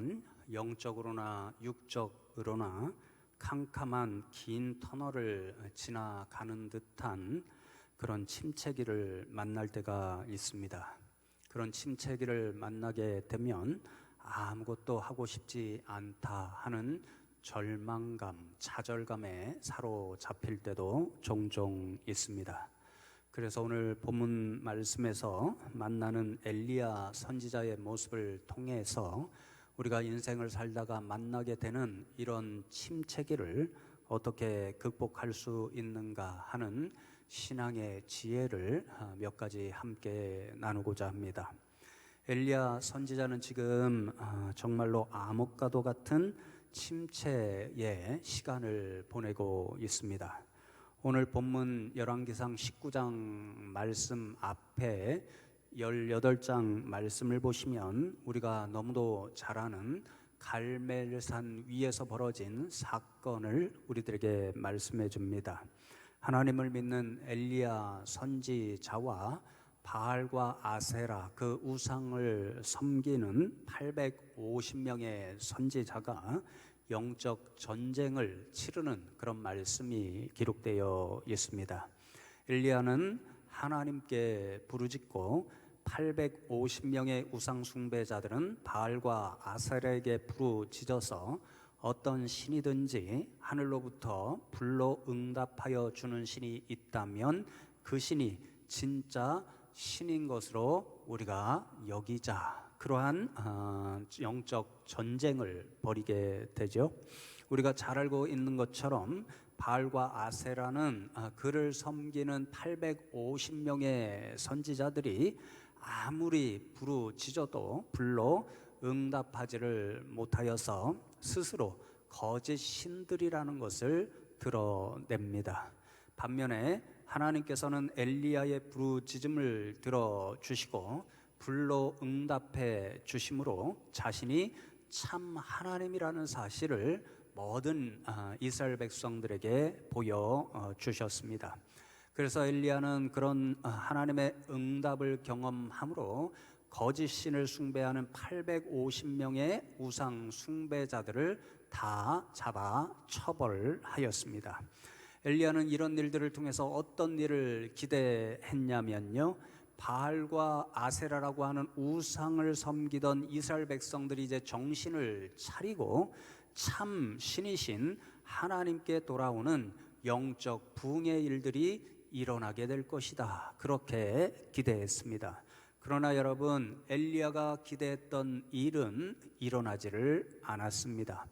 보면 영적으로나 육적으로나 캄캄한 긴 터널을 지나가는 듯한 그런 침체기를 만날 때가 있습니다. 그런 침체기를 만나게 되면 아무것도 하고 싶지 않다 하는 절망감, 좌절감에 사로잡힐 때도 종종 있습니다. 그래서 오늘 본문 말씀에서 만나는 엘리야 선지자의 모습을 통해서 우리가 인생을 살다가 만나게 되는 이런 침체기를 어떻게 극복할 수 있는가 하는 신앙의 지혜를 몇 가지 함께 나누고자 합니다. 엘리야 선지자는 지금 정말로 암흑과도 같은 침체의 시간을 보내고 있습니다. 오늘 본문 열왕기상 19장 말씀 앞에 18장 말씀을 보시면 우리가 너무도 잘 아는 갈멜산 위에서 벌어진 사건을 우리들에게 말씀해 줍니다. 하나님을 믿는 엘리야 선지자와 바알과 아세라 그 우상을 섬기는 850명의 선지자가 영적 전쟁을 치르는 그런 말씀이 기록되어 있습니다. 엘리야는 하나님께 부르짖고 850명의 우상 숭배자들은 바알과 아세라에게 부르짖어서 어떤 신이든지 하늘로부터 불로 응답하여 주는 신이 있다면 그 신이 진짜 신인 것으로 우리가 여기자. 그러한 영적 전쟁을 벌이게 되죠. 우리가 잘 알고 있는 것처럼 바알과 아세라는 그를 섬기는 850명의 선지자들이 아무리 부르짖어도 불로 응답하지를 못하여서 스스로 거짓 신들이라는 것을 드러냅니다. 반면에 하나님께서는 엘리야의 부르짖음을 들어주시고 불로 응답해 주심으로 자신이 참 하나님이라는 사실을 모든 이스라엘 백성들에게 보여주셨습니다. 그래서 엘리야는 그런 하나님의 응답을 경험함으로 거짓 신을 숭배하는 850명의 우상 숭배자들을 다 잡아 처벌하였습니다. 엘리야는 이런 일들을 통해서 어떤 일을 기대했냐면요, 바알과 아세라라고 하는 우상을 섬기던 이스라엘 백성들이 이제 정신을 차리고 참 신이신 하나님께 돌아오는 영적 부흥의 일들이 일어나게 될 것이다, 그렇게 기대했습니다. 그러나 여러분, 엘리야가 기대했던 일은 일어나지를 않았습니다.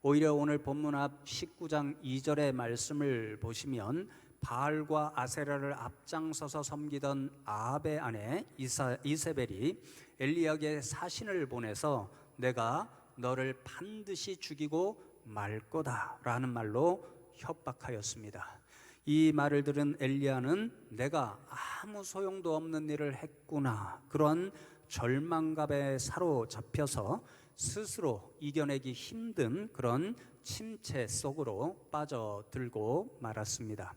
오히려 오늘 본문 앞 19장 2절의 말씀을 보시면 바알과 아세라를 앞장서서 섬기던 아합의 아내 이세벨이 엘리야에게 사신을 보내서 내가 너를 반드시 죽이고 말 거다 라는 말로 협박하였습니다. 이 말을 들은 엘리야는 내가 아무 소용도 없는 일을 했구나, 그런 절망감에 사로잡혀서 스스로 이겨내기 힘든 그런 침체 속으로 빠져들고 말았습니다.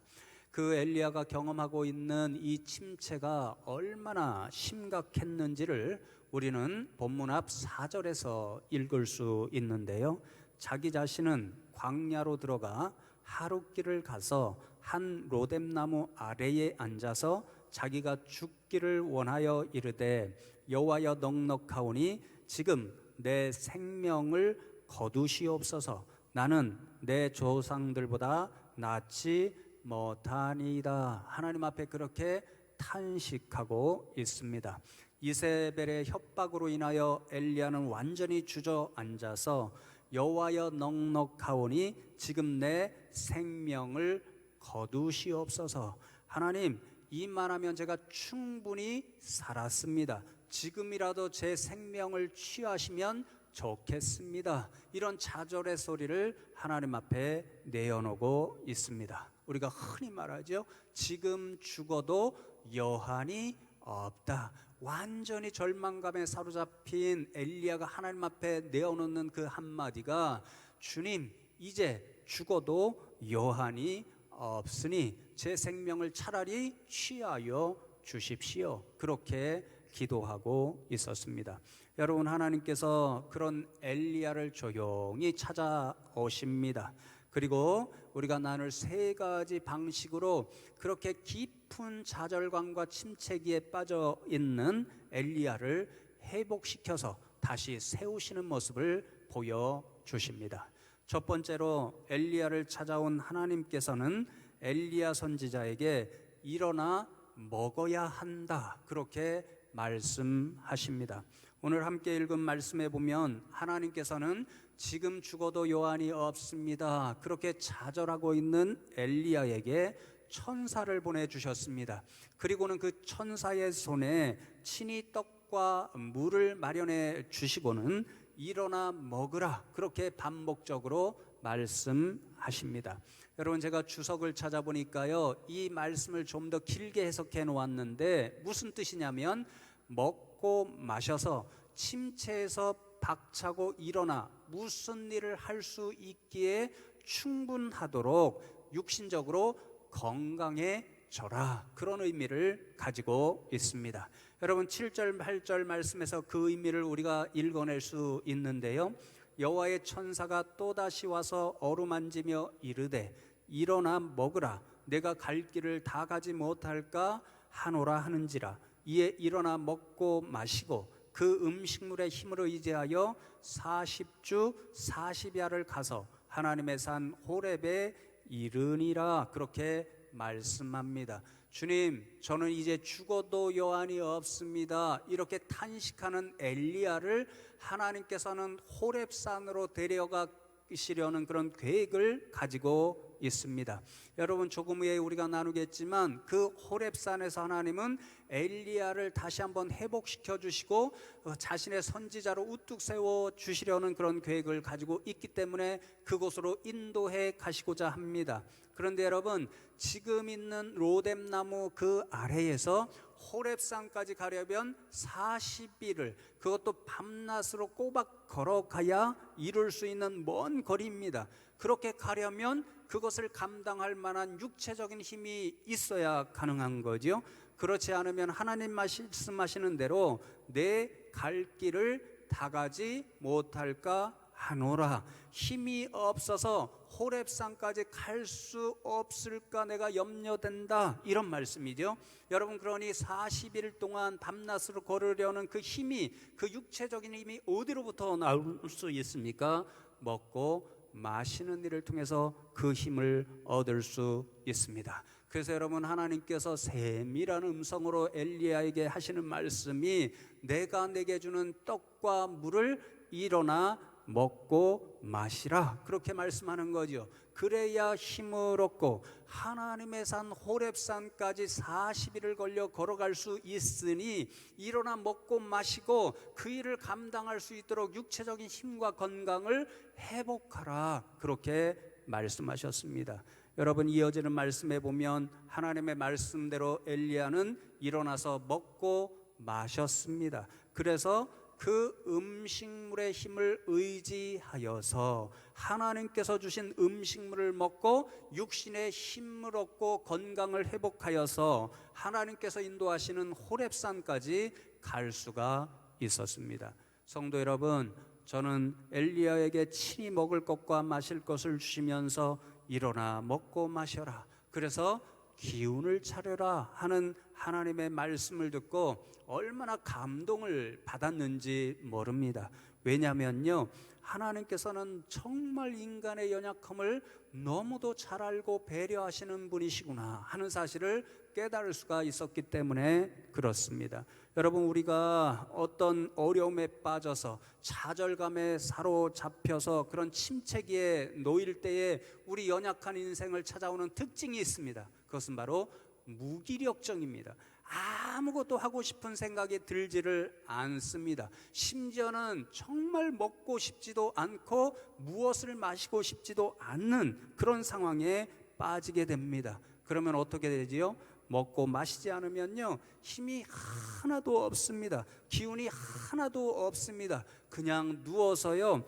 그 엘리야가 경험하고 있는 이 침체가 얼마나 심각했는지를 우리는 본문 앞 4절에서 읽을 수 있는데요, 자기 자신은 광야로 들어가 하룻길을 가서 한 로뎀나무 아래에 앉아서 자기가 죽기를 원하여 이르되 여호와여 넉넉하오니 지금 내 생명을 거두시옵소서. 나는 내 조상들보다 낫지 못하니이다. 하나님 앞에 그렇게 탄식하고 있습니다. 이세벨의 협박으로 인하여 엘리야는 완전히 주저앉아서 여호와여 넉넉하오니 지금 내 생명을 거두시옵소서. 하나님, 이만하면 제가 충분히 살았습니다. 지금이라도 제 생명을 취하시면 좋겠습니다. 이런 좌절의 소리를 하나님 앞에 내어놓고 있습니다. 우리가 흔히 말하죠, 지금 죽어도 여한이 없다. 완전히 절망감에 사로잡힌 엘리야가 하나님 앞에 내어놓는 그 한마디가 주님, 이제 죽어도 여한이 없으니 제 생명을 차라리 취하여 주십시오. 그렇게 기도하고 있었습니다. 여러분, 하나님께서 그런 엘리야를 조용히 찾아오십니다. 그리고 우리가 나눌 세 가지 방식으로 그렇게 깊은 좌절감과 침체기에 빠져 있는 엘리야를 회복시켜서 다시 세우시는 모습을 보여주십니다. 첫 번째로 엘리야를 찾아온 하나님께서는 엘리야 선지자에게 일어나 먹어야 한다, 그렇게 말씀하십니다. 오늘 함께 읽은 말씀에 보면 하나님께서는 지금 죽어도 여한이 없습니다, 그렇게 좌절하고 있는 엘리야에게 천사를 보내주셨습니다. 그리고는 그 천사의 손에 친히 떡과 물을 마련해 주시고는 일어나 먹으라, 그렇게 반복적으로 말씀하십니다. 여러분, 제가 주석을 찾아보니까요, 이 말씀을 좀 더 길게 해석해 놓았는데 무슨 뜻이냐면, 먹고 마셔서 침체에서 박차고 일어나 무슨 일을 할 수 있기에 충분하도록 육신적으로 건강해져라, 그런 의미를 가지고 있습니다. 여러분, 7절 8절 말씀에서 그 의미를 우리가 읽어낼 수 있는데요, 여호와의 천사가 또다시 와서 어루만지며 이르되 일어나 먹으라, 내가 갈 길을 다 가지 못할까 하노라 하는지라. 이에 일어나 먹고 마시고 그 음식물의 힘을 의지하여 40주 40야를 가서 하나님의 산 호렙에 이르니라, 그렇게 말씀합니다. 주님, 저는 이제 죽어도 여한이 없습니다, 이렇게 탄식하는 엘리야를 하나님께서는 호렙산으로 데려가시려는 그런 계획을 가지고 있습니다. 여러분, 조금 후에 우리가 나누겠지만 그 호렙산에서 하나님은 엘리야를 다시 한번 회복시켜 주시고 자신의 선지자로 우뚝 세워 주시려는 그런 계획을 가지고 있기 때문에 그곳으로 인도해 가시고자 합니다. 그런데 여러분, 지금 있는 로뎀나무 그 아래에서 호렙산까지 가려면 40일을, 그것도 밤낮으로 꼬박 걸어가야 이룰 수 있는 먼 거리입니다. 그렇게 가려면 그것을 감당할 만한 육체적인 힘이 있어야 가능한 거죠. 그렇지 않으면 하나님 말씀하시는 대로 내 갈 길을 다 가지 못할까 하노라, 힘이 없어서 호렙산까지 갈 수 없을까 내가 염려된다, 이런 말씀이죠. 여러분, 그러니 40일 동안 밤낮으로 걸으려는 그 힘이, 그 육체적인 힘이 어디로부터 나올 수 있습니까? 먹고 마시는 일을 통해서 그 힘을 얻을 수 있습니다. 그래서 여러분, 하나님께서 세밀한 음성으로 엘리야에게 하시는 말씀이 내가 내게 주는 떡과 물을 일어나 먹고 마시라, 그렇게 말씀하는 거죠. 그래야 힘을 얻고 하나님의 산 호렙산까지 40일을 걸려 걸어갈 수 있으니 일어나 먹고 마시고 그 일을 감당할 수 있도록 육체적인 힘과 건강을 회복하라, 그렇게 말씀하셨습니다. 여러분, 이어지는 말씀에 보면 하나님의 말씀대로 엘리야는 일어나서 먹고 마셨습니다. 그래서 그 음식물의 힘을 의지하여서 하나님께서 주신 음식물을 먹고 육신의 힘을 얻고 건강을 회복하여서 하나님께서 인도하시는 호렙산까지 갈 수가 있었습니다. 성도 여러분, 저는 엘리야에게 친히 먹을 것과 마실 것을 주시면서 일어나 먹고 마셔라, 그래서 기운을 차려라 하는 하나님의 말씀을 듣고 얼마나 감동을 받았는지 모릅니다. 왜냐하면요, 하나님께서는 정말 인간의 연약함을 너무도 잘 알고 배려하시는 분이시구나 하는 사실을 깨달을 수가 있었기 때문에 그렇습니다. 여러분, 우리가 어떤 어려움에 빠져서 좌절감에 사로잡혀서 그런 침체기에 놓일 때에 우리 연약한 인생을 찾아오는 특징이 있습니다. 그것은 바로 무기력증입니다. 아무것도 하고 싶은 생각이 들지를 않습니다. 심지어는 정말 먹고 싶지도 않고 무엇을 마시고 싶지도 않는 그런 상황에 빠지게 됩니다. 그러면 어떻게 되지요? 먹고 마시지 않으면요, 힘이 하나도 없습니다. 기운이 하나도 없습니다. 그냥 누워서요,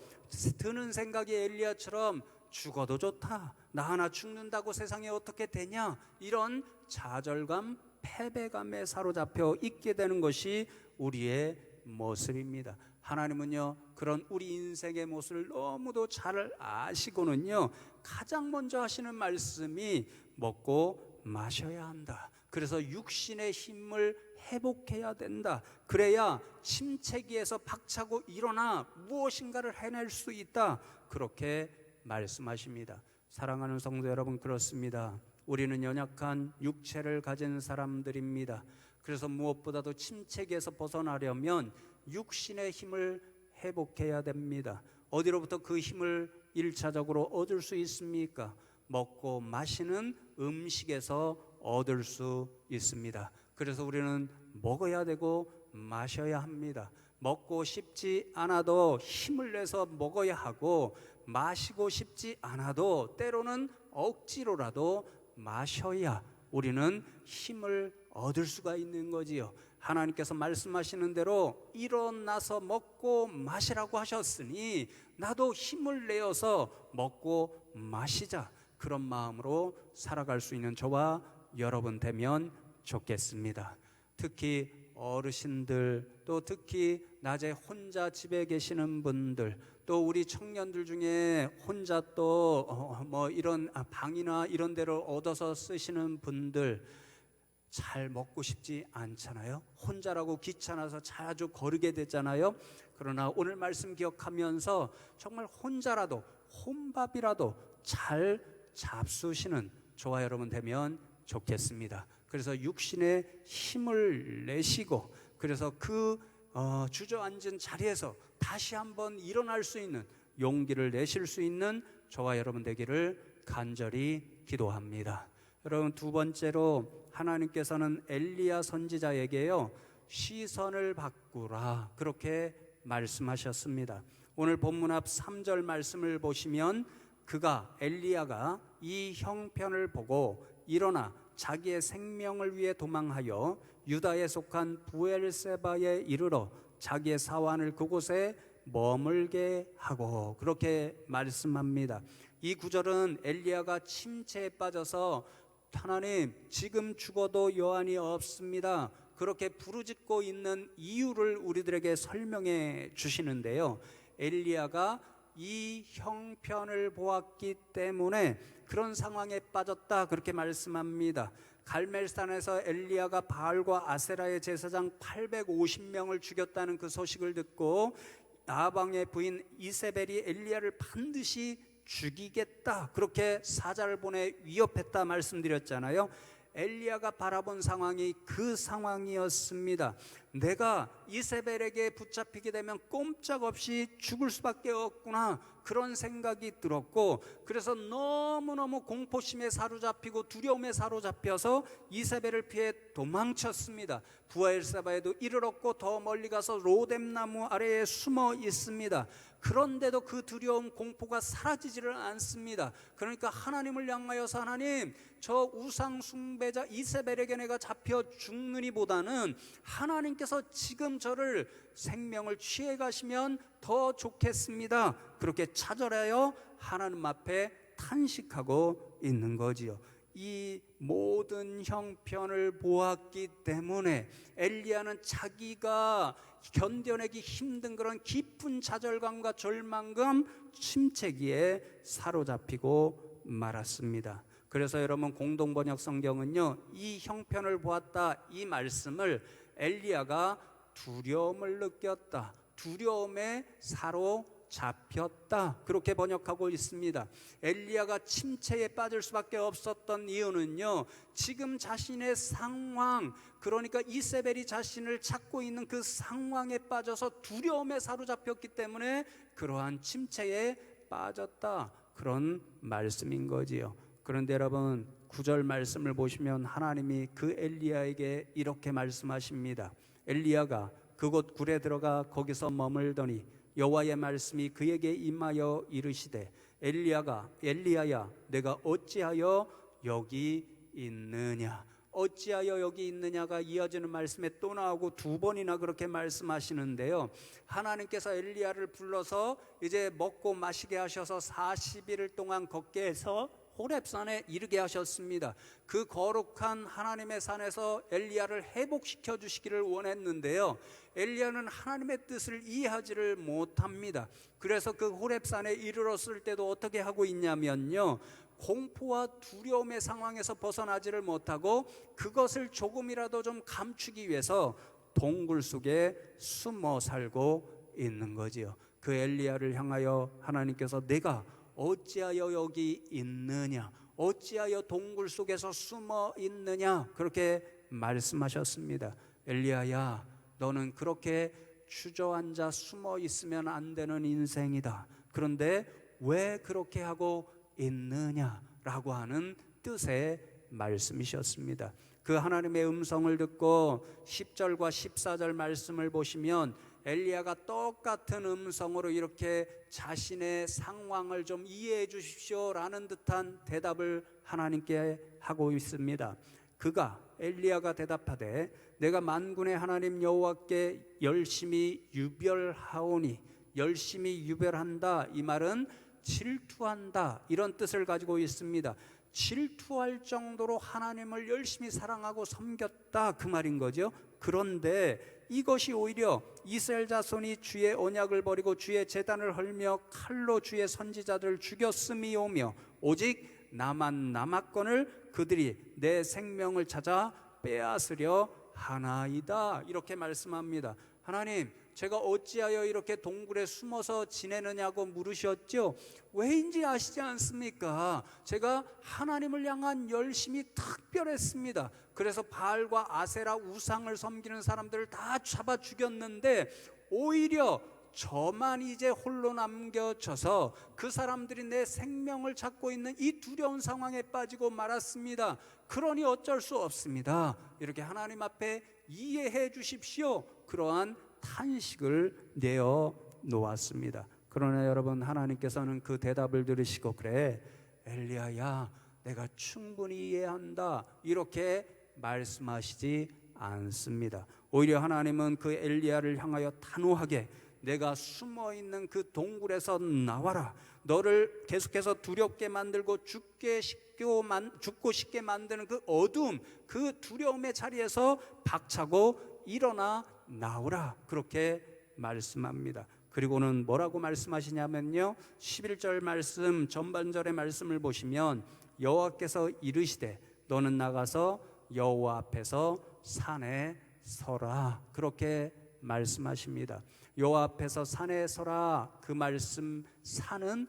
드는 생각이 엘리야처럼 죽어도 좋다, 나 하나 죽는다고 세상에 어떻게 되냐, 이런 좌절감, 패배감에 사로잡혀 있게 되는 것이 우리의 모습입니다. 하나님은요, 그런 우리 인생의 모습을 너무도 잘 아시고는요, 가장 먼저 하시는 말씀이 먹고 마셔야 한다. 그래서 육신의 힘을 회복해야 된다. 그래야 침체기에서 박차고 일어나 무엇인가를 해낼 수 있다. 그렇게 말씀하십니다. 사랑하는 성도 여러분, 그렇습니다. 우리는 연약한 육체를 가진 사람들입니다. 그래서 무엇보다도 침체기에서 벗어나려면 육신의 힘을 회복해야 됩니다. 어디로부터 그 힘을 1차적으로 얻을 수 있습니까? 먹고 마시는 음식에서 얻을 수 있습니다. 그래서 우리는 먹어야 되고 마셔야 합니다. 먹고 싶지 않아도 힘을 내서 먹어야 하고, 마시고 싶지 않아도 때로는 억지로라도 마셔야 우리는 힘을 얻을 수가 있는 거지요. 하나님께서 말씀하시는 대로 일어나서 먹고 마시라고 하셨으니 나도 힘을 내어서 먹고 마시자, 그런 마음으로 살아갈 수 있는 저와 여러분 되면 좋겠습니다. 특히 어르신들, 또 특히 낮에 혼자 집에 계시는 분들, 또 우리 청년들 중에 혼자 또 이런 방이나 이런 데를 얻어서 쓰시는 분들, 잘 먹고 싶지 않잖아요. 혼자라고 귀찮아서 자주 거르게 되잖아요. 그러나 오늘 말씀 기억하면서 정말 혼자라도, 혼밥이라도 잘 잡수시는 저와 여러분 되면 좋겠습니다. 그래서 육신의 힘을 내시고, 그래서 그 주저앉은 자리에서 다시 한번 일어날 수 있는 용기를 내실 수 있는 저와 여러분 되기를 간절히 기도합니다. 여러분, 두 번째로 하나님께서는 엘리야 선지자에게요, 시선을 바꾸라, 그렇게 말씀하셨습니다. 오늘 본문 앞 3절 말씀을 보시면 엘리야가 이 형편을 보고 일어나 자기의 생명을 위해 도망하여 유다에 속한 부엘세바에 이르러 자기의 사환을 그곳에 머물게 하고, 그렇게 말씀합니다. 이 구절은 엘리야가 침체에 빠져서 하나님, 지금 죽어도 여한이 없습니다, 그렇게 부르짖고 있는 이유를 우리들에게 설명해 주시는데요, 엘리야가 이 형편을 보았기 때문에 그런 상황에 빠졌다, 그렇게 말씀합니다. 갈멜산에서 엘리야가 바알과 아세라의 제사장 850명을 죽였다는 그 소식을 듣고 나방의 부인 이세벨이 엘리야를 반드시 죽이겠다, 그렇게 사자를 보내 위협했다 말씀드렸잖아요. 엘리야가 바라본 상황이 그 상황이었습니다. 내가 이세벨에게 붙잡히게 되면 꼼짝없이 죽을 수밖에 없구나, 그런 생각이 들었고, 그래서 너무너무 공포심에 사로잡히고 두려움에 사로잡혀서 이세벨을 피해 도망쳤습니다. 부엘세바에도 이르렀고 더 멀리 가서 로뎀나무 아래에 숨어 있습니다. 그런데도 그 두려움, 공포가 사라지지를 않습니다. 그러니까 하나님을 향하여서, 하나님, 저 우상 숭배자 이세벨에게 내가 잡혀 죽느니 보다는 하나님께서 지금 저를 생명을 취해 가시면 더 좋겠습니다, 그렇게 차절하여 하나님 앞에 탄식하고 있는 거지요. 이 모든 형편을 보았기 때문에 엘리야는 자기가 견뎌내기 힘든 그런 깊은 좌절감과 절망감, 침체기에 사로잡히고 말았습니다. 그래서 여러분, 공동번역 성경은요, 이 형편을 보았다, 이 말씀을 엘리야가 두려움을 느꼈다, 두려움에 사로잡혔다, 그렇게 번역하고 있습니다. 엘리야가 침체에 빠질 수밖에 없었던 이유는요, 지금 자신의 상황, 그러니까 이세벨이 자신을 찾고 있는 그 상황에 빠져서 두려움에 사로잡혔기 때문에 그러한 침체에 빠졌다, 그런 말씀인 거지요. 그런데 여러분, 9절 말씀을 보시면 하나님이 그 엘리야에게 이렇게 말씀하십니다. 엘리야가 그곳 굴에 들어가 거기서 머물더니 여호와의 말씀이 그에게 임하여 이르시되, 엘리야야, 내가 어찌하여 여기 있느냐. 어찌하여 여기 있느냐가 이어지는 말씀에 또 나오고 두 번이나 그렇게 말씀하시는데요, 하나님께서 엘리야를 불러서 이제 먹고 마시게 하셔서 40일 동안 걷게 해서 호렙산에 이르게 하셨습니다. 그 거룩한 하나님의 산에서 엘리야를 회복시켜 주시기를 원했는데요, 엘리야는 하나님의 뜻을 이해하지를 못합니다. 그래서 그 호렙산에 이르렀을 때도 어떻게 하고 있냐면요, 공포와 두려움의 상황에서 벗어나지를 못하고 그것을 조금이라도 좀 감추기 위해서 동굴 속에 숨어 살고 있는 거지요. 그 엘리야를 향하여 하나님께서 내가 어찌하여 여기 있느냐, 어찌하여 동굴 속에서 숨어 있느냐, 그렇게 말씀하셨습니다. 엘리야야, 너는 그렇게 주저앉아 숨어 있으면 안 되는 인생이다. 그런데 왜 그렇게 하고 있느냐라고 하는 뜻의 말씀이셨습니다. 그 하나님의 음성을 듣고 10절과 14절 말씀을 보시면 엘리야가 똑같은 음성으로 이렇게 자신의 상황을 좀 이해해 주십시오라는 듯한 대답을 하나님께 하고 있습니다. 그가 엘리야가 대답하되 내가 만군의 하나님 여호와께 열심히 유별하오니, 열심히 유별한다, 이 말은 질투한다, 이런 뜻을 가지고 있습니다. 질투할 정도로 하나님을 열심히 사랑하고 섬겼다, 그 말인 거죠. 그런데 이것이 오히려 이스라엘 자손이 주의 언약을 버리고 주의 제단을 헐며 칼로 주의 선지자들을 죽였음이오며 오직 나만 남았거늘 그들이 내 생명을 찾아 빼앗으려 하나이다, 이렇게 말씀합니다. 하나님, 제가 어찌하여 이렇게 동굴에 숨어서 지내느냐고 물으셨죠? 왜인지 아시지 않습니까? 제가 하나님을 향한 열심이 특별했습니다. 그래서 바알과 아세라 우상을 섬기는 사람들을 다 잡아 죽였는데 오히려 저만 이제 홀로 남겨져서 그 사람들이 내 생명을 찾고 있는 이 두려운 상황에 빠지고 말았습니다. 그러니 어쩔 수 없습니다. 이렇게 하나님 앞에 이해해 주십시오, 그러한 탄식을 내어 놓았습니다. 그러나 여러분, 하나님께서는 그 대답을 들으시고 그래 엘리야야, 내가 충분히 이해한다, 이렇게 말씀하시지 않습니다. 오히려 하나님은 그 엘리야를 향하여 단호하게 내가 숨어있는 그 동굴에서 나와라, 너를 계속해서 두렵게 만들고 죽고 싶게 만드는 그 어두움, 그 두려움의 자리에서 박차고 일어나 나오라, 그렇게 말씀합니다. 그리고는 뭐라고 말씀하시냐면요, 11절 말씀 전반절의 말씀을 보시면 여호와께서 이르시되 너는 나가서 여호와 앞에서 산에 서라, 그렇게 말씀하십니다. 여호와 앞에서 산에 서라, 그 말씀, 산은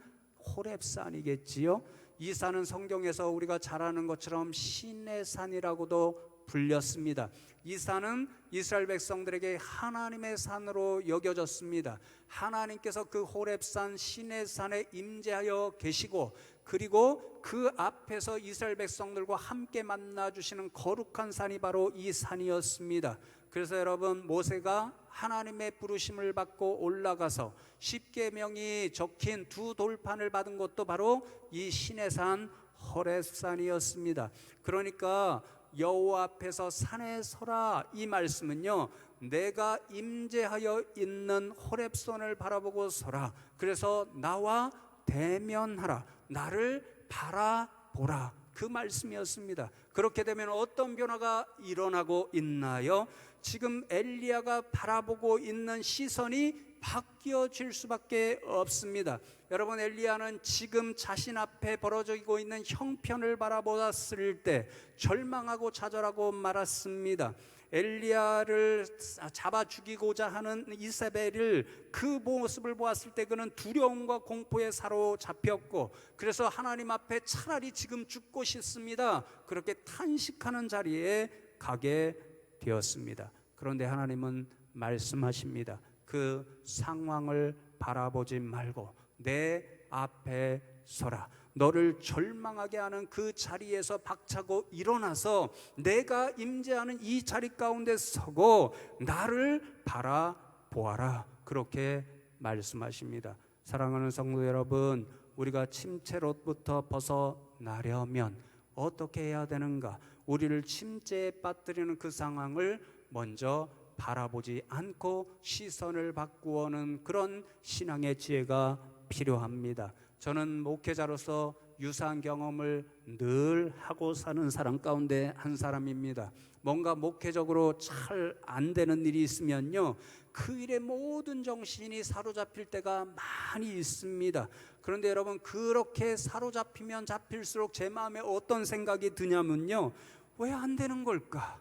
호렙산이겠지요. 이 산은 성경에서 우리가 잘 아는 것처럼 신의 산이라고도 불렸습니다. 이 산은 이스라엘 백성들에게 하나님의 산으로 여겨졌습니다. 하나님께서 그 호렙산 신의 산에 임재하여 계시고, 그리고 그 앞에서 이스라엘 백성들과 함께 만나주시는 거룩한 산이 바로 이 산이었습니다. 그래서 여러분, 모세가 하나님의 부르심을 받고 올라가서 십계명이 적힌 두 돌판을 받은 것도 바로 이 신의 산 호렙산이었습니다. 그러니까 여호와 앞에서 산에 서라, 이 말씀은요, 내가 임재하여 있는 호렙산을 바라보고 서라, 그래서 나와 대면하라, 나를 바라보라, 그 말씀이었습니다. 그렇게 되면 어떤 변화가 일어나고 있나요? 지금 엘리야가 바라보고 있는 시선이 바뀌어질 수밖에 없습니다. 여러분, 엘리야는 지금 자신 앞에 벌어지고 있는 형편을 바라보았을 때 절망하고 좌절하고 말았습니다. 엘리야를 잡아 죽이고자 하는 이세벨을, 그 모습을 보았을 때 그는 두려움과 공포에 사로잡혔고, 그래서 하나님 앞에 차라리 지금 죽고 싶습니다, 그렇게 탄식하는 자리에 가게 되었습니다. 그런데 하나님은 말씀하십니다. 그 상황을 바라보지 말고 내 앞에 서라. 너를 절망하게 하는 그 자리에서 박차고 일어나서 내가 임재하는 이 자리 가운데 서고 나를 바라보아라, 그렇게 말씀하십니다. 사랑하는 성도 여러분, 우리가 침체로부터 벗어나려면 어떻게 해야 되는가? 우리를 침체에 빠뜨리는 그 상황을 먼저 바라보지 않고 시선을 바꾸어는 그런 신앙의 지혜가 필요합니다. 저는 목회자로서 유사한 경험을 늘 하고 사는 사람 가운데 한 사람입니다. 뭔가 목회적으로 잘 안 되는 일이 있으면요, 그 일의 모든 정신이 사로잡힐 때가 많이 있습니다. 그런데 여러분, 그렇게 사로잡히면 잡힐수록 제 마음에 어떤 생각이 드냐면요, 왜 안 되는 걸까?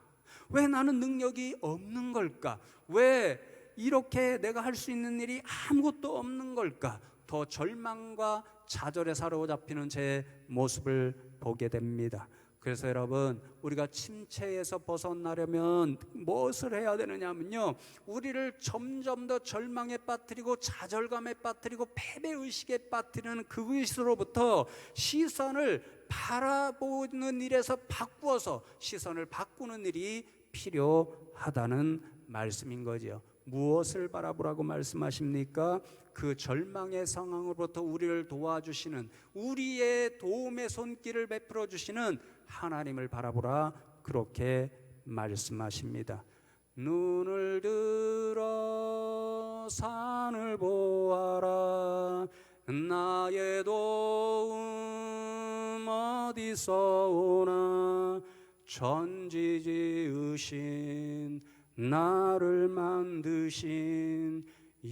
왜 나는 능력이 없는 걸까? 왜 이렇게 내가 할 수 있는 일이 아무것도 없는 걸까? 더 절망과 좌절에 사로잡히는 제 모습을 보게 됩니다. 그래서 여러분, 우리가 침체에서 벗어나려면 무엇을 해야 되느냐면요, 우리를 점점 더 절망에 빠뜨리고 좌절감에 빠뜨리고 패배의식에 빠뜨리는 그것으로부터 시선을 바라보는 일에서 바꾸어서 시선을 바꾸는 일이 필요하다는 말씀인 거죠. 무엇을 바라보라고 말씀하십니까? 그 절망의 상황으로부터 우리를 도와주시는, 우리의 도움의 손길을 베풀어 주시는 하나님을 바라보라, 그렇게 말씀하십니다. 눈을 들어 산을 보아라. 나의 도움 어디서 오나. 천지 지으신 나를 만드신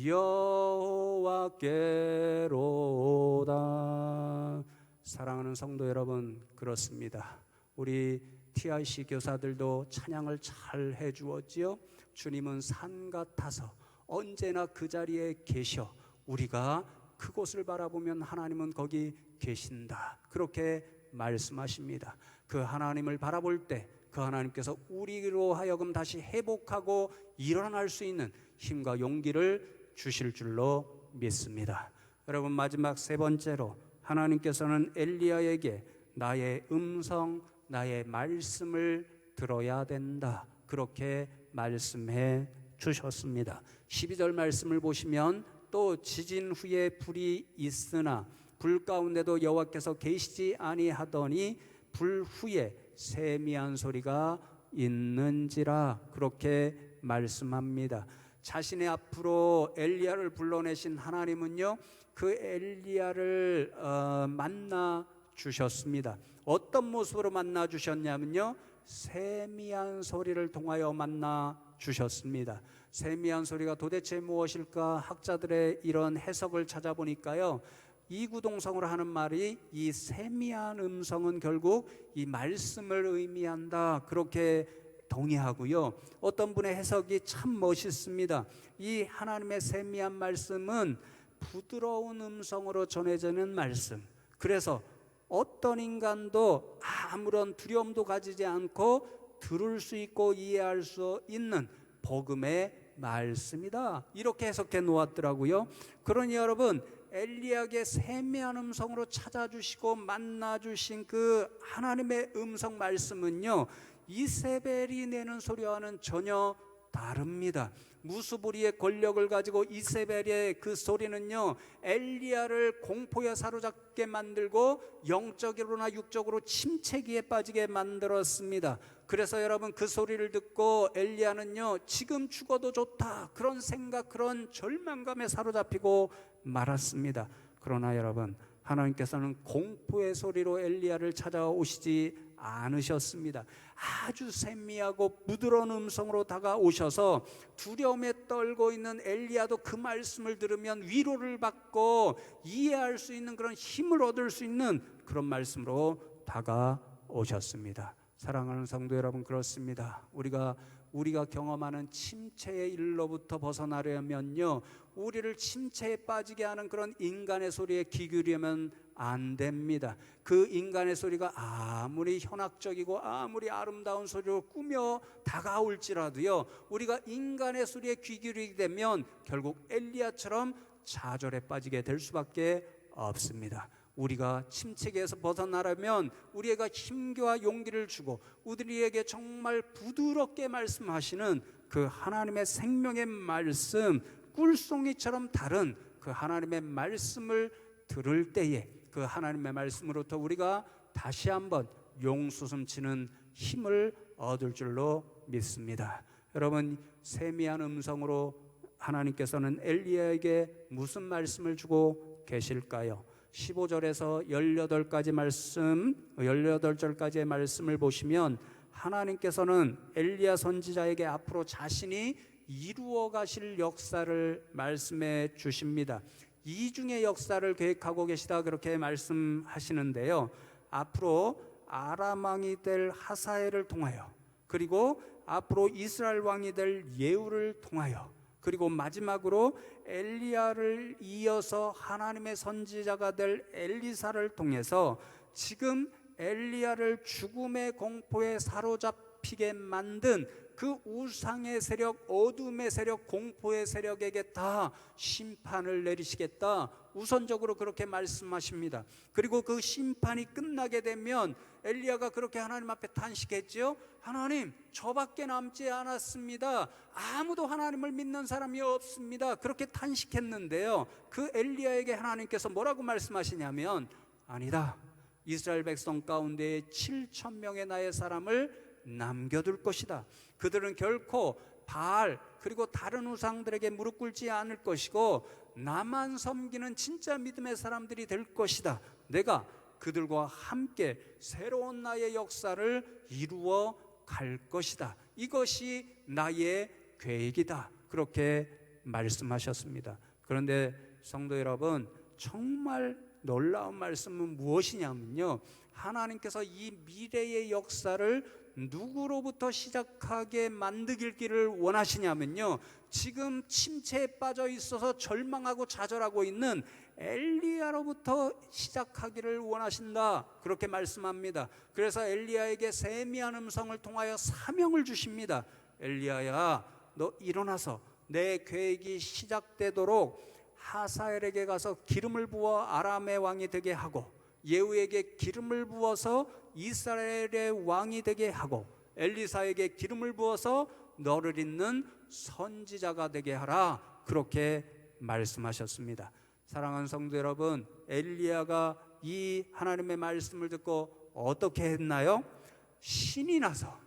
여호와께로다. 사랑하는 성도 여러분, 그렇습니다. 우리 TIC 교사들도 찬양을 잘 해주었지요. 주님은 산 같아서 언제나 그 자리에 계셔. 우리가 그곳을 바라보면 하나님은 거기 계신다, 그렇게 말씀하십니다. 그 하나님을 바라볼 때 그 하나님께서 우리로 하여금 다시 회복하고 일어날 수 있는 힘과 용기를 주실 줄로 믿습니다. 여러분, 마지막 세 번째로 하나님께서는 엘리야에게 나의 음성, 나의 말씀을 들어야 된다, 그렇게 말씀해 주셨습니다. 12절 말씀을 보시면, 또 지진 후에 불이 있으나 불 가운데도 여호와께서 계시지 아니하더니 불 후에 세미한 소리가 있는지라, 그렇게 말씀합니다. 자신의 앞으로 엘리야를 불러내신 하나님은요, 그 엘리야를 만나 주셨습니다. 어떤 모습으로 만나 주셨냐면요, 세미한 소리를 통하여 만나 주셨습니다. 세미한 소리가 도대체 무엇일까? 학자들의 이런 해석을 찾아보니까요, 이구동성으로 하는 말이, 이 세미한 음성은 결국 이 말씀을 의미한다, 그렇게 동의하고요. 어떤 분의 해석이 참 멋있습니다. 이 하나님의 세미한 말씀은 부드러운 음성으로 전해지는 말씀, 그래서 어떤 인간도 아무런 두려움도 가지지 않고 들을 수 있고 이해할 수 있는 복음의 말씀이다, 이렇게 해석해 놓았더라고요. 그러니 여러분, 엘리야에게 세미한 음성으로 찾아주시고 만나주신 그 하나님의 음성 말씀은요, 이세벨이 내는 소리와는 전혀 다릅니다. 무수부리의 권력을 가지고 이세벨의 그 소리는요, 엘리야를 공포에 사로잡게 만들고 영적으로나 육적으로 침체기에 빠지게 만들었습니다. 그래서 여러분, 그 소리를 듣고 엘리야는요, 지금 죽어도 좋다, 그런 생각, 그런 절망감에 사로잡히고 말았습니다. 그러나 여러분, 하나님께서는 공포의 소리로 엘리야를 찾아오시지 않으셨습니다. 아주 세미하고 부드러운 음성으로 다가오셔서 두려움에 떨고 있는 엘리야도 그 말씀을 들으면 위로를 받고 이해할 수 있는 그런 힘을 얻을 수 있는 그런 말씀으로 다가오셨습니다. 사랑하는 성도 여러분, 그렇습니다. 우리가 경험하는 침체의 일로부터 벗어나려면요, 우리를 침체에 빠지게 하는 그런 인간의 소리에 귀 기울이면 안 됩니다. 그 인간의 소리가 아무리 현학적이고 아무리 아름다운 소리로 꾸며 다가올지라도요, 우리가 인간의 소리에 귀 기울이게 되면 결국 엘리야처럼 좌절에 빠지게 될 수밖에 없습니다. 우리가 침체기에서 벗어나려면 우리에게 힘과 용기를 주고 우리에게 정말 부드럽게 말씀하시는 그 하나님의 생명의 말씀, 꿀송이처럼 다른 그 하나님의 말씀을 들을 때에 그 하나님의 말씀으로부터 우리가 다시 한번 용수숨치는 힘을 얻을 줄로 믿습니다. 여러분, 세미한 음성으로 하나님께서는 엘리야에게 무슨 말씀을 주고 계실까요? 15절에서 18가지 말씀, 18절까지의 말씀을 보시면 하나님께서는 엘리야 선지자에게 앞으로 자신이 이루어 가실 역사를 말씀해 주십니다. 이중의 역사를 계획하고 계시다 그렇게 말씀하시는데요. 앞으로 아람 왕이 될 하사엘을 통하여, 그리고 앞으로 이스라엘 왕이 될 예후를 통하여, 그리고 마지막으로 엘리야를 이어서 하나님의 선지자가 될 엘리사를 통해서 지금 엘리야를 죽음의 공포에 사로잡히게 만든 그 우상의 세력, 어둠의 세력, 공포의 세력에게 다 심판을 내리시겠다, 우선적으로 그렇게 말씀하십니다. 그리고 그 심판이 끝나게 되면 엘리야가 그렇게 하나님 앞에 탄식했죠. 하나님, 저밖에 남지 않았습니다. 아무도 하나님을 믿는 사람이 없습니다. 그렇게 탄식했는데요, 그 엘리야에게 하나님께서 뭐라고 말씀하시냐면, 아니다, 이스라엘 백성 가운데 7,000명의 나의 사람을 남겨둘 것이다. 그들은 결코 바알 그리고 다른 우상들에게 무릎 꿇지 않을 것이고 나만 섬기는 진짜 믿음의 사람들이 될 것이다. 내가 그들과 함께 새로운 나의 역사를 이루어 갈 것이다. 이것이 나의 계획이다. 그렇게 말씀하셨습니다. 그런데 성도 여러분, 정말 놀라운 말씀은 무엇이냐면요, 하나님께서 이 미래의 역사를 누구로부터 시작하게 만들기를 원하시냐면요, 지금 침체에 빠져 있어서 절망하고 좌절하고 있는 엘리야로부터 시작하기를 원하신다. 그렇게 말씀합니다. 그래서 엘리야에게 세미한 음성을 통하여 사명을 주십니다. 엘리야야, 너 일어나서 내 계획이 시작되도록 하사엘에게 가서 기름을 부어 아람의 왕이 되게 하고, 예후에게 기름을 부어서 이스라엘의 왕이 되게 하고, 엘리사에게 기름을 부어서 너를 잇는 선지자가 되게 하라. 그렇게 말씀하셨습니다. 사랑하는 성도 여러분, 엘리야가 이 하나님의 말씀을 듣고 어떻게 했나요? 신이 나서,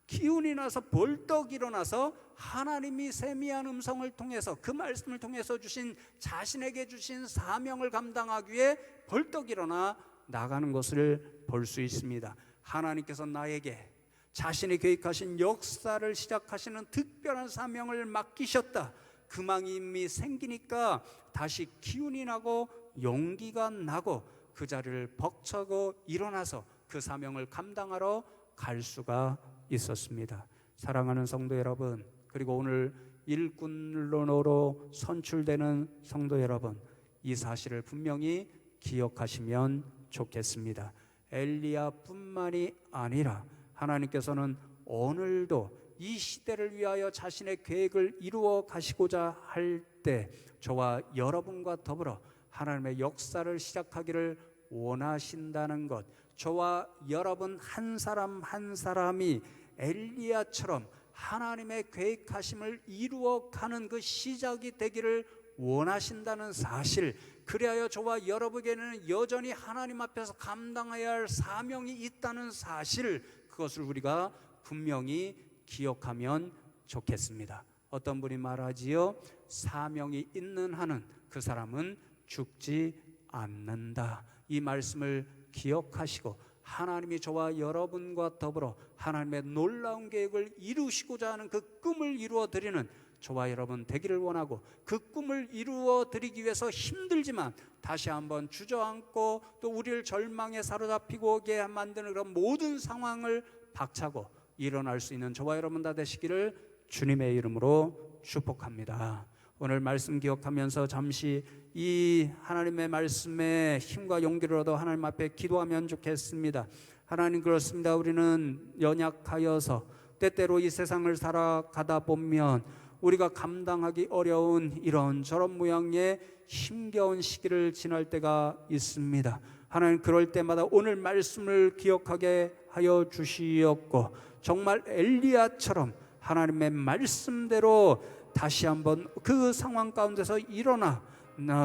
기운이 나서 벌떡 일어나서 하나님이 세미한 음성을 통해서, 그 말씀을 통해서 주신, 자신에게 주신 사명을 감당하기 위해 벌떡 일어나 나가는 것을 볼 수 있습니다. 하나님께서 나에게 자신이 계획하신 역사를 시작하시는 특별한 사명을 맡기셨다. 그 마음이 생기니까 다시 기운이 나고 용기가 나고 그 자리를 벅차고 일어나서 그 사명을 감당하러 갈 수가 있었습니다. 사랑하는 성도 여러분, 그리고 오늘 일꾼으로 선출되는 성도 여러분, 이 사실을 분명히 기억하시면 좋겠습니다. 엘리야뿐만이 아니라 하나님께서는 오늘도 이 시대를 위하여 자신의 계획을 이루어 가시고자 할 때 저와 여러분과 더불어 하나님의 역사를 시작하기를 원하신다는 것, 저와 여러분 한 사람 한 사람이 엘리야처럼 하나님의 계획하심을 이루어가는 그 시작이 되기를 원하신다는 사실, 그리하여 저와 여러분에게는 여전히 하나님 앞에서 감당해야 할 사명이 있다는 사실, 그것을 우리가 분명히 기억하면 좋겠습니다. 어떤 분이 말하지요, 사명이 있는 한은 그 사람은 죽지 않는다. 이 말씀을 기억하시고 하나님이 저와 여러분과 더불어 하나님의 놀라운 계획을 이루시고자 하는 그 꿈을 이루어 드리는 저와 여러분 되기를 원하고, 그 꿈을 이루어 드리기 위해서 힘들지만 다시 한번 주저앉고 또 우리를 절망에 사로잡히고 오게 만드는 그런 모든 상황을 박차고 일어날 수 있는 저와 여러분 다 되시기를 주님의 이름으로 축복합니다. 오늘 말씀 기억하면서 잠시 이 하나님의 말씀에 힘과 용기를 얻어 하나님 앞에 기도하면 좋겠습니다. 하나님, 그렇습니다. 우리는 연약하여서 때때로 이 세상을 살아가다 보면 우리가 감당하기 어려운 이런저런 모양의 힘겨운 시기를 지날 때가 있습니다. 하나님, 그럴 때마다 오늘 말씀을 기억하게 하여 주시옵고, 정말 엘리야처럼 하나님의 말씀대로 다시 한번 그 상황 가운데서 일어나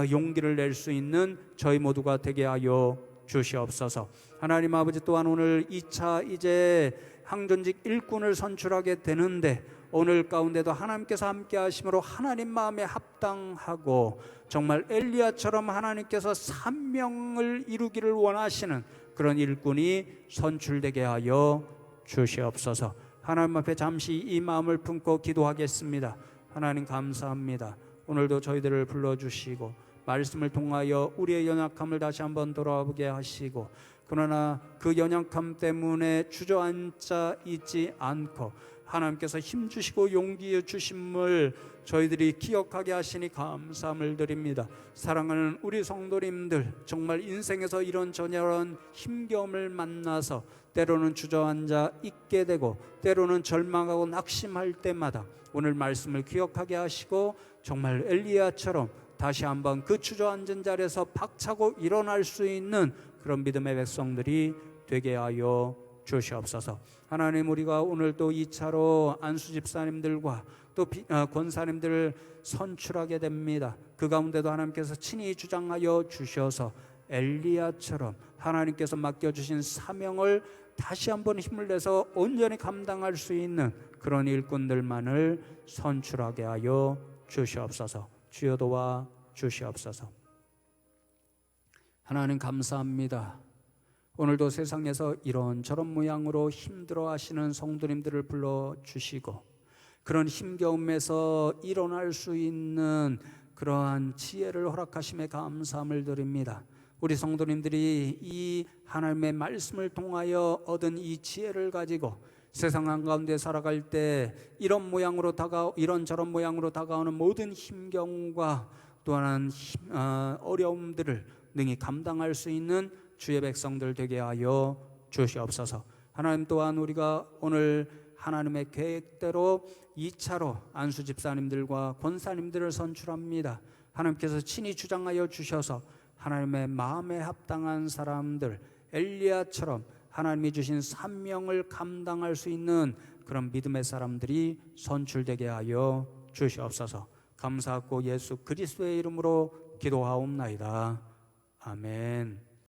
용기를 낼 수 있는 저희 모두가 되게 하여 주시옵소서. 하나님 아버지, 또한 오늘 2차 이제 항전직 일꾼을 선출하게 되는데 오늘 가운데도 하나님께서 함께 하심으로 하나님 마음에 합당하고 정말 엘리야처럼 하나님께서 사명을 이루기를 원하시는 그런 일꾼이 선출되게 하여 주시옵소서. 하나님 앞에 잠시 이 마음을 품고 기도하겠습니다. 하나님 감사합니다. 오늘도 저희들을 불러주시고 말씀을 통하여 우리의 연약함을 다시 한번 돌아보게 하시고, 그러나 그 연약함 때문에 주저앉아 있지 않고 하나님께서 힘주시고 용기 주심을 저희들이 기억하게 하시니 감사함을 드립니다. 사랑하는 우리 성도님들, 정말 인생에서 이런저런 힘겨움을 만나서 때로는 주저앉아 있게 되고 때로는 절망하고 낙심할 때마다 오늘 말씀을 기억하게 하시고 정말 엘리야처럼 다시 한번 그 주저앉은 자리에서 박차고 일어날 수 있는 그런 믿음의 백성들이 되게 하여 주시옵소서. 하나님, 우리가 오늘도 2차로 안수 집사님들과 또 권사님들을 선출하게 됩니다. 그 가운데도 하나님께서 친히 주장하여 주셔서 엘리야처럼 하나님께서 맡겨주신 사명을 다시 한번 힘을 내서 온전히 감당할 수 있는 그런 일꾼들만을 선출하게 하여 주시옵소서. 주여 도와 주시옵소서. 하나님 감사합니다. 오늘도 세상에서 이런저런 모양으로 힘들어 하시는 성도님들을 불러주시고 그런 힘겨움에서 일어날 수 있는 그러한 지혜를 허락하심에 감사함을 드립니다. 우리 성도님들이 이 하나님의 말씀을 통하여 얻은 이 지혜를 가지고 세상 한가운데 살아갈 때 이런저런 모양으로 다가오는 모든 힘겨움과 또한 어려움들을 능히 감당할 수 있는 주의 백성들 되게 하여 주시옵소서. 하나님, 또한 우리가 오늘 하나님의 계획대로 2차로 안수 집사님들과 권사님들을 선출합니다. 하나님께서 친히 주장하여 주셔서 하나님의 마음에 합당한 사람들, 엘리야처럼 하나님이 주신 사명을 감당할 수 있는 그런 믿음의 사람들이 선출되게 하여 주시옵소서. 감사하고 예수 그리스도의 이름으로 기도하옵나이다. 아멘.